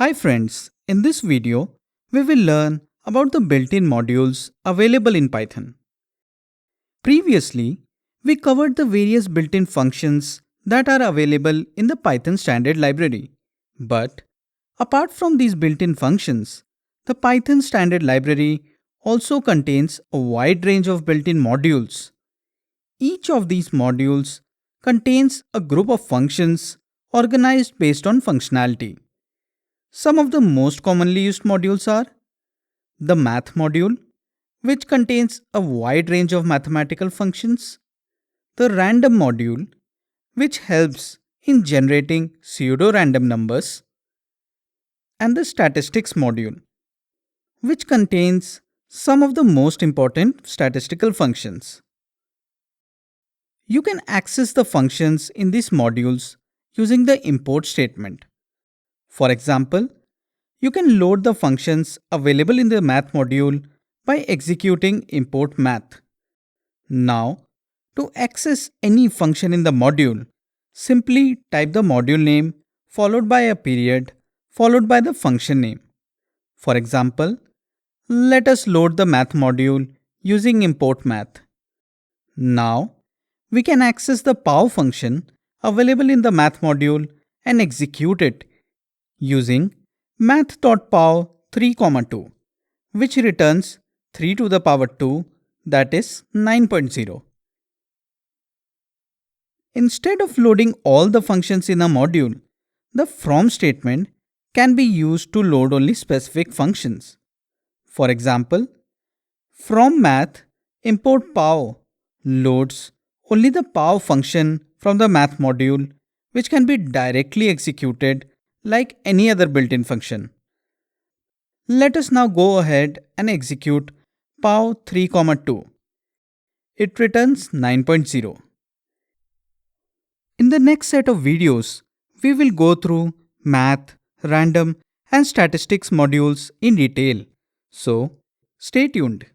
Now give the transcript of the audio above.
Hi friends, in this video, we will learn about the built-in modules available in Python. Previously, we covered the various built-in functions that are available in the Python standard library. But apart from these built-in functions, the Python standard library also contains a wide range of built-in modules. Each of these modules contains a group of functions organized based on functionality. Some of the most commonly used modules are the math module, which contains a wide range of mathematical functions, the random module, which helps in generating pseudo-random numbers, and the statistics module, which contains some of the most important statistical functions. You can access the functions in these modules using the import statement. For example, you can load the functions available in the math module by executing import math. Now, to access any function in the module, simply type the module name followed by a period followed by the function name. For example, let us load the math module using import math. Now, we can access the pow function available in the math module and execute it using math.pow 3,2, which returns 3 to the power 2, that is 9.0. Instead of loading all the functions in a module, the from statement can be used to load only specific functions. For example, from math, import pow loads only the pow function from the math module, which can be directly executed like any other built-in function. Let us now go ahead and execute pow 3,2. It returns 9.0. In the next set of videos, we will go through math, random, and statistics modules in detail. So, stay tuned.